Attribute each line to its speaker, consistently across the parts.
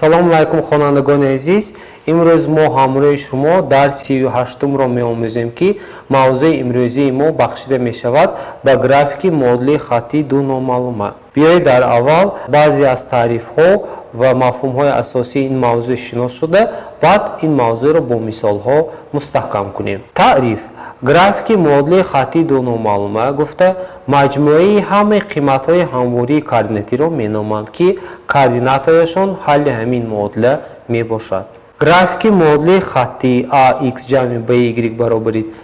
Speaker 1: Салом алейкум хонандагони азиз. Имрӯз мо ҳамроҳи шумо дарси 38-ро меомӯзем ки мавзӯи имрӯзии мо бахшида мешавад ба графики модулии хаттии ду номаълума. Биёед дар аввал баъзе аз таърифҳо ва мафҳумҳои асосии ин мавзӯъ шинос шуда, баъд ин мавзӯъро бо мисолҳо мустаҳкам кунем. Таъриф: графики модулии хаттии ду номаълума гуфта маҷмӯаи ҳамаи қиматҳои ҳамвории координатиро меноманд ки координатҳояшон ҳалли ҳамин модула мебошад. графики модулии хаттии ax ҷамъи by баробари c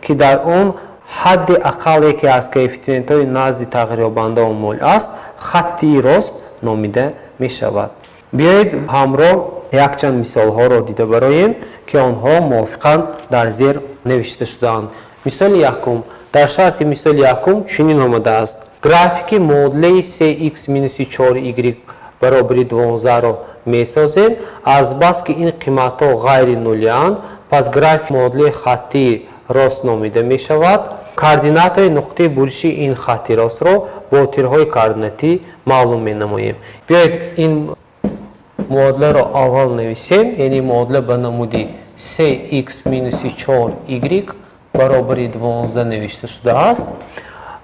Speaker 1: ки дар он ҳадди аққал яке аз коэффициентҳои назди тағйирёбандаон мол аст, хаттии рост номида мешавад. биёед ҳамроҳ якчанд мисолҳоро дида бароем ки онҳо мувофиқан дар зер навишта шудаанд. мисоли якум. дар шарти мисоли якум чунин омадааст: графики модулаи cx-4y баробари 12ро месозем. Азбас ки ин қиматҳо ғайри нулянд, пас графики модулаи хаттии рост номида мешавад. координатҳои нуқтаи буриши ин хатти ростро бо тирҳои координатӣ маълум менамоем. биёед ин модуларо аввал нависем, яъне модула ба намуди cx-4y баробари 12 навишта шудааст.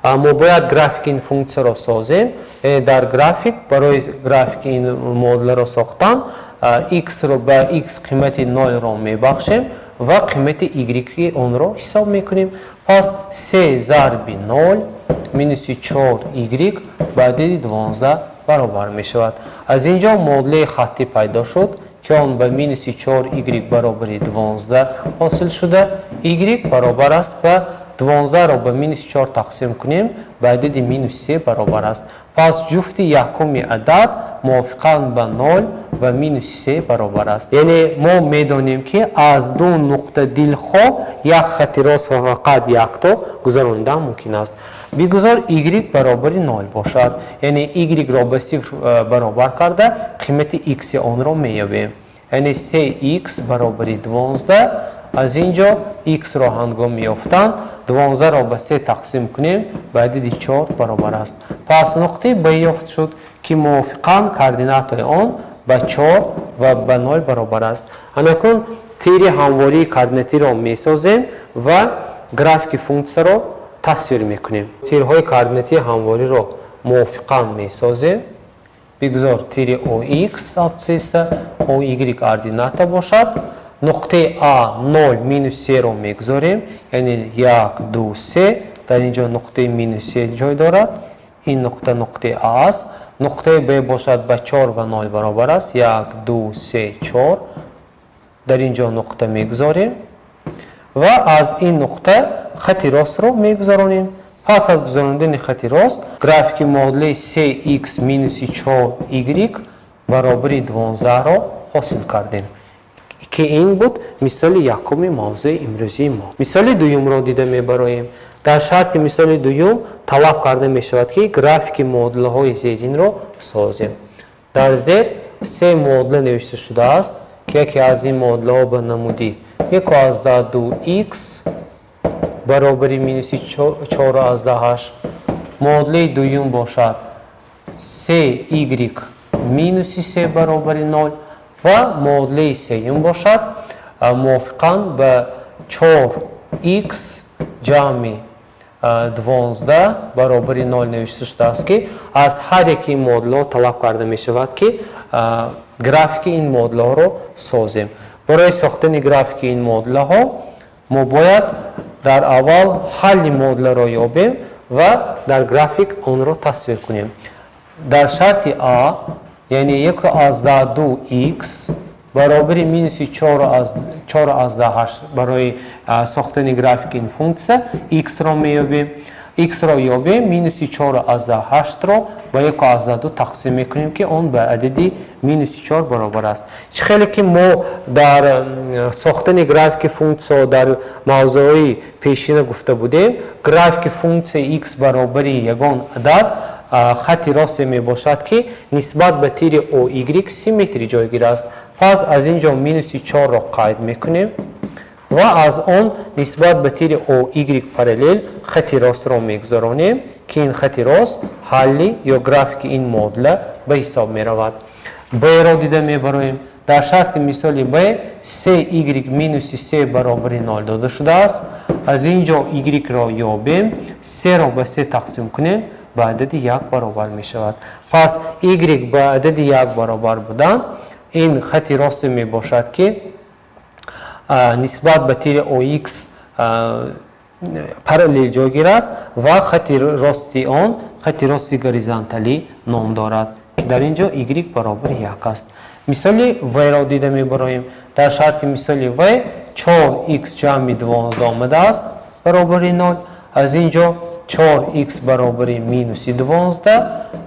Speaker 1: мо бояд графики ин функсияро созем. дар график барои графики ин модуларо сохтан x-ро ба x қимати 0ро мебахшем ва қимати y онро ҳисоб мекунем. пас c зарби 0 минуси 4y ба адади 12 баробар мешавад. аз ин ҷо модулаи хатти пайдо шуд ки он ба минуси 4y баробари 12 ҳосил шуда. y баробар аст ба 12ро ба минуси 4 тақсим кунем, ба адади минуси 3 баробар аст. пас ҷуфти якуми адад мувофиқан ба 0 ва минуси 3 баробар аст. яъне мо медонем ки аз ду нуқта дилхоҳ як хатти рост ва фақат якто гузаронидан мумкин аст. бигузор y баробари 0 бошад, яъне y-ро ба 0 баробар карда қимати x онро меёбем. яъне cx баробари 12. аз ин ҷо x-ро ҳангоми ёфтан 12ро ба 3 тақсим кунем, ба адади 4 баробар аст. пас нуқтаи Б ёфт шуд ки мувофиқан координатҳои он ба 4 ва ба 0 баробар аст. анакун тири ҳамвории координатиро месозем ва графики функсияро тасвир мекунем. тирҳои координатии ҳамвориро мувофиқан месозем. бигузор тири ox абсцисса oy координата бошад. нуқтаи a 0 минус 3ро мегузорем, яъне 1 2 3. дар ин ҷо нуқтаи минус 3 ҷой дорад. ин нуқта нуқтаи a аст. нуқтаи b бошад ба 4 ва 0 баробар аст. 1 2 3 4. дар ин ҷо нуқта мегузорем ва аз ин нуқта хатти ростро мегузаронем. пас аз гузарондани хатти рост графики модулаи cx-4y баробари 12ро ҳосил кардем ки ин буд мисоли якуми мавзӯи имрӯзии мо. мисоли дуюмро дида мебароем. дар шарти мисоли дуюм талаб карда мешавад ки графики модулаҳои зеринро созем. дар зер се модула навишта шудааст ки яке аз ин модулаҳо ба намуди 1/2x баробари минуси 4/8. модулаи дуюм бошад cy минуси 3 баробари 0 ва модулаи сеюм бошад мувофиқан ба 4x ҷамъи 12 баробари 0 навишта шудааст ки аз ҳар яки ин модулаҳо талаб карда мешавад ки графики ин модулаҳоро созем. барои сохтани графики ин модулаҳо мо бояд дар аввал ҳалли модуларо ёбем ва дар график онро тасвир кунем. дар шарти a яъне 1/2x баробари минуси 4/8 барои сохтани графики ин функсия x-ро меёбем. x-ро ёбем, минуси 4/8-ро ба 1/2 тақсим мекунем ки он ба адади минуси 4 баробар аст. чӣ хеле ки мо дар сохтани графики функсия дар мавзӯъҳои пешина гуфта будем, графики функсия x баробари ягон адад хатти росте мебошад ки нисбат ба тири oy симметри ҷойгир аст. пас аз ин ҷо минуси 4ро қайд мекунем ва аз он нисбат ба тири oy параллел хатти ростро мегузаронем ки ин хатти рост ҳалли ё графики ин модула ба ҳисоб меравад. b ро дида мебароем. дар шарти мисоли b 3y минуси 3 баробари 0 дода шудааст. аз ин ҷо y-ро ёбем, 3-ро ба 3 тақсим кунем, ба адади 1 баробар мешавад. пас y ба адади 1 баробар будан ин хати росте мебошад ки нисбат ба тири ox параллел ҷойгир аст ва хати рости он хати рости горизонталӣ ном дорад. дар ин ҷо y баробари 1 аст. мисоли v-ро дида мебароем. дар шарти мисоли v 4x ҷамъи 12 омадааст баробари 0. аз ин ҷо 4x баробари минуси 12,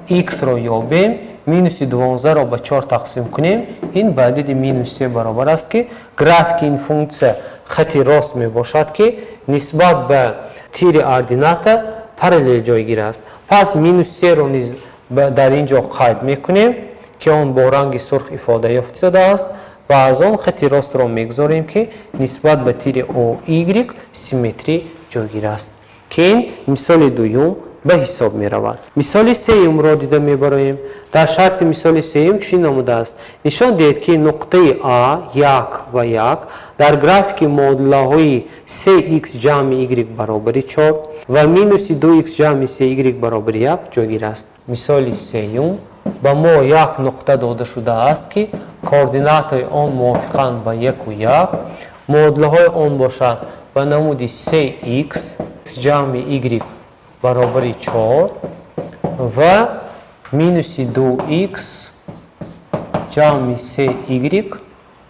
Speaker 1: x-ро ёбем, минуси 12-ро ба 4 тақсим кунем, ин ба адади минус 3 баробар аст ки графики ин функсия хати рост мебошад ки нисбат ба тири ордината параллел ҷойгир аст. пас минус 3-ро низ дар ин ҷо қайд мекунем ки он бо ранги сурх ифода ёфта шудааст ва аз он хати ростро мегузорем ки нисбат ба тири oy симметрӣ ҷойгир аст. ки ин мисоли дуюм ба ҳисоб меравад. мисоли сеюмро дида мебароем. дар шарти мисоли сеюм чунин омадааст. нишон диҳед ки нуқтаи а 1 ва 1 дар графики модулаҳои 3x ҷамъи y баробари 4 ва минуси 2x ҷамъи 3y баробари 1 ҷойгир аст. мисоли сеюм ба мо як нуқта дода шудааст ки координатаи он мувофиқанд ба 1 ва 1, модулаҳои он бошад ба намуди 3x ҷамъи y баробари 4 ва минуси 2x ҷамъи 3y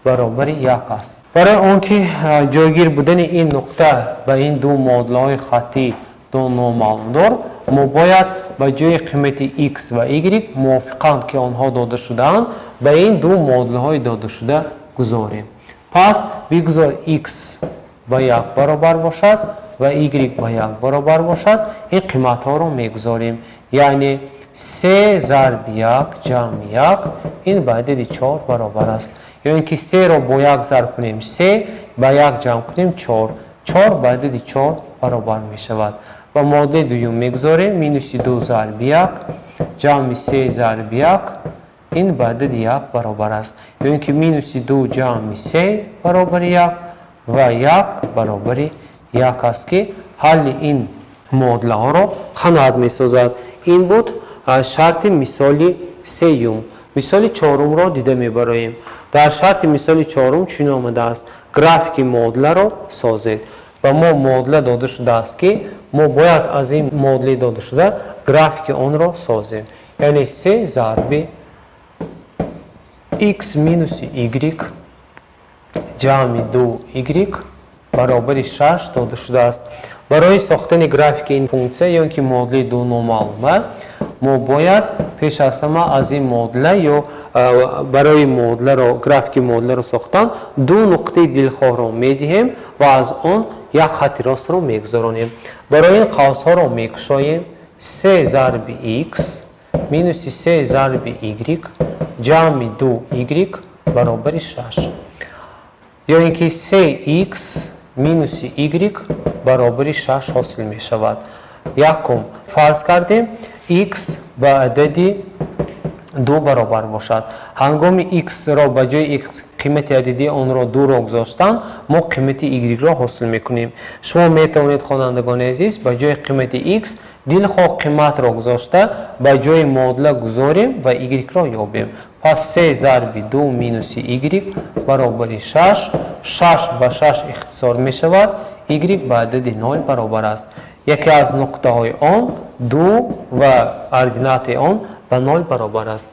Speaker 1: баробари 1 аст. барои он ки ҷойгир будани ин нуқта ба ин ду модулаҳои хаттии ду номаълумдор мо бояд ба ҷои қимати x ва y мувофиқанд ки онҳо дода шудаанд ба ин ду модулаҳои додашуда гузорем. пас бигузор x ба 1 баробар бошад ва y ба 1 баробар бошад, ин қиматҳоро мегузорем. яъне 3 зарби 1 ҷамъи 1 ин ба адади 4 баробар аст. ё ин ки 3-ро бо 1 зарб кунем 3, ба 1 ҷамъ кунем 4, 4 ба адади 4 баробар мешавад. ва модули дуюм мегузорем минуси 2 зарби 1 ҷамъи 3 зарби 1 ин ба адади 1 баробар аст. ё ин ки минуси 2 ҷамъи 3 баробари 1 ва 1 баробари 1 аст ки ҳалли ин модулаҳоро қаноат месозад. ин буд шарти мисоли сеюм. мисоли чорумро дида мебароем. дар шарти мисоли чорум чунин омадааст. графики модуларо созед. ба мо модула дода шудааст ки мо бояд аз ин модули дода шуда графики онро созем. яъне 3 зарби x минуси y ҷамъи 2y баробари 6 дода шудааст. барои сохтани графики ин функсия ё ин ки модули ду номаълума мо бояд пеш аз ҳама аз ин модула ё барои модуларо графики модуларо сохтан ду нуқтаи дилхоҳро медиҳем ва аз он як хати ростро мегузаронем. барои ин қавсҳоро мекушоем. 3 зарби x минуси 3 зарби y ҷамъи 2y баробари 6. ё ин ки 3x минуси y баробари 6 ҳосил мешавад. якум фарз кардем x ба адади 2 баробар бошад. ҳангоми x-ро ба ҷои қимати ададии онро 2-ро гузоштан мо қимати y-ро ҳосил мекунем. шумо метавонед хонандагони азиз ба ҷои қимати x дилхоҳ қиматро гузошта ба ҷои модула гузорем ва y-ро ёбем. пас 3 зарби 2 минуси y баробари 6, 6 ба 6 ихтисор мешавад, y ба адади 0 баробар аст. яке аз нуқтаҳои он 2 ва ординатаи он ба 0 баробар аст.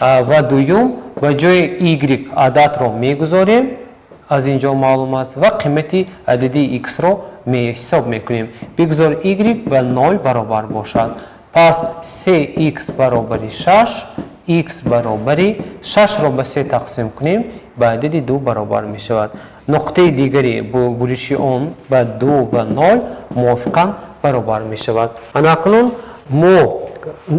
Speaker 1: ва дуюм ба ҷои y ададро мегузорем, аз ин ҷо маълум аст, ва қимати ададии x-ро ҳисоб мекунем. бигузор y ба 0 баробар бошад. пас 3x баробари 6, x баробари 6-ро ба 3 тақсим кунем, ба адади 2 баробар мешавад. нуқтаи дигари буриши он ба 2 ва 0 мувофиқан баробар мешавад. анакунун мо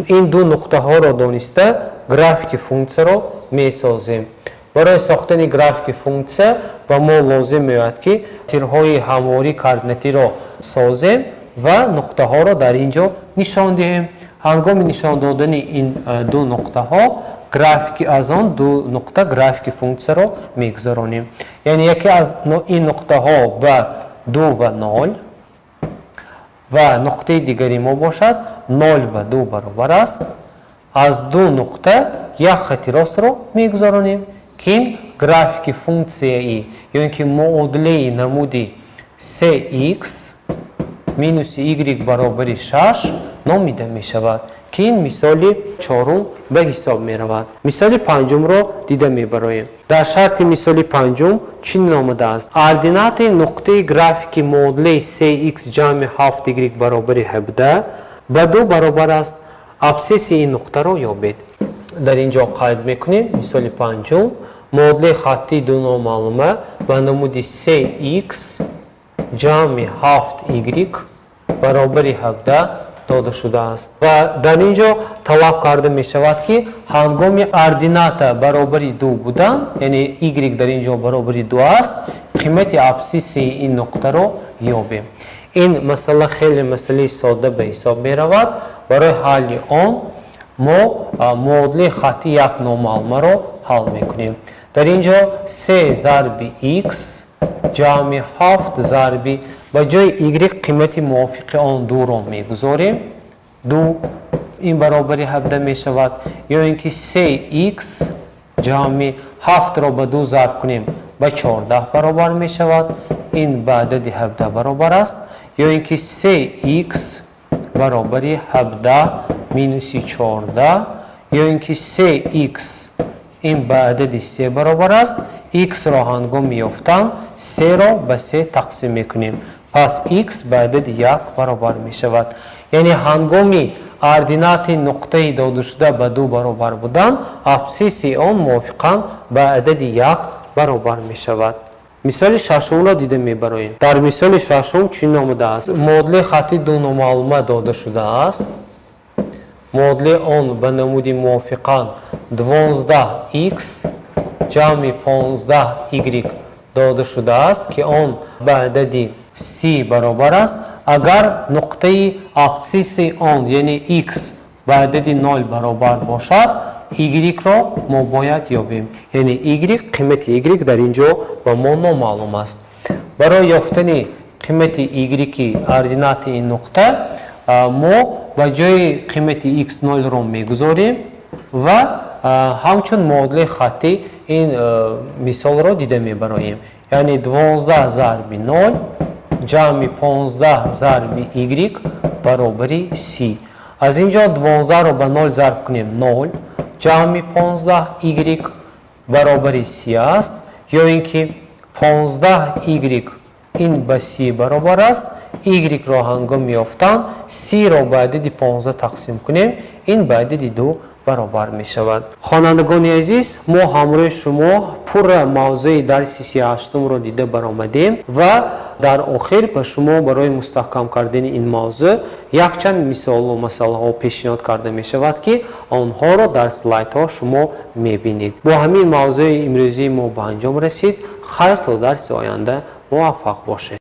Speaker 1: ин ду нуқтаҳоро дониста графики функсияро месозем. барои сохтани графики функсия ба мо лозим меояд ки тирҳои ҳамвори координатиро созем ва нуқтаҳоро дар ин ҷо нишон диҳем. ҳангоми нишон додани ин ду нуқтаҳо графики аз он ду нуқта графики функцияро мегузаронем. Яъне яке аз ин нуқтаҳо ба 2 ва 0 ва нуқтаи дигари мо бошад 0 ва 2 баробар аст. аз ду нуқта як хати ростро мегузаронем ки ин графики функцияи ё ин ки муодлаи намуди cx минуси y баробари 6 номида мешавад ки ин мисоли чорум ба ҳисоб меравад. мисоли панҷумро дида мебароем. дар шарти мисоли панҷум чунин омадааст: ординатаи нуқтаи графики муодлаи cx ҷамъи 7y баробари 17 ба 2 баробар аст. абсисси ин нуқтаро ёбед. дар ин ҷо қайд мекунем. мисоли панҷум муодлаи хаттии ду номаълума ба намуди cx ҷамъи 7y баробари 17 дода шудааст. ва дар ин ҷо талаб карда мешавад ки ҳангоми ордината баробари 2 будан, яъне y дар ин ҷо баробари 2 аст, қимати абсисси ин нуқтаро ёбем. ин масъала хеле масъалаи сода ба ҳисоб меравад. барои ҳалли он мо муодлаи хати як номаълумаро ҳал мекунем. дар ин ҷо c зарби x ҷамъи 7 зарби ба ҷои y қимати мувофиқи он 2-ро мегузорем. 2 ин баробари 17 мешавад. ё ин ки cx ҷамъи 7-ро ба 2 зарб кунем ба 14 баробар мешавад. ин ба адади 17 баробар аст. ё ин ки cx баробари 17 минуси 14. ё ин ки cx ин ба адади 3 баробар аст. x-ро ҳангоми ёфтан 3-ро ба 3 тақсим мекунем. пас x ба адади 1 баробар мешавад. яъне ҳангоми ординати нуқтаи додашуда ба 2 баробар будан, абсисси он мувофиқан ба адади 1 баробар мешавад. мисоли шашумро дида мебароем. дар мисоли шашум чунин омадааст: муодлаи хати ду номаълума дода шудааст. муодлаи он ба намуди мувофиқан 12x ҷамъи 15y дода шудааст ки он ба адади 30 баробар аст. агар нуқтаи абсисси он яъне x ба адади 0 баробар бошад, y-ро мо бояд ёбем. яъне y қимати y дар ин ҷо ба мо номаълум аст. барои ёфтани қимати y-ки ординати ин нуқта мо ба ҷои қимати x 0-ро мегузорем ва ҳамчун муодлаи хати ин мисолро дида мебароем. яъне 12 зарби 0 ҷамъи 15 зарби y баробари 30. аз ин ҷо 12-ро ба 0 зарб кунем 0 ҷамъи 15y баробари 30 аст. ё ин ки 15y ин ба 30 баробар аст. y-ро ҳангоми ёфтан 30-ро ба адади 15 тақсим кунем, ин ба адади 2 баробар мешавад. хонандагони азиз, мо ҳамроҳи шумо пурра мавзӯи дарси 38-ро дида баромадем ва дар охир ба шумо барои мустаҳкам кардани ин мавзӯъ якчанд мисолу масъалаҳо пешниҳод карда мешавад ки онҳоро дар слайдҳо шумо мебинед. бо ҳамин мавзӯи имрӯзии мо ба анҷом расид. хайр то дарси оянда муваффақ бошед.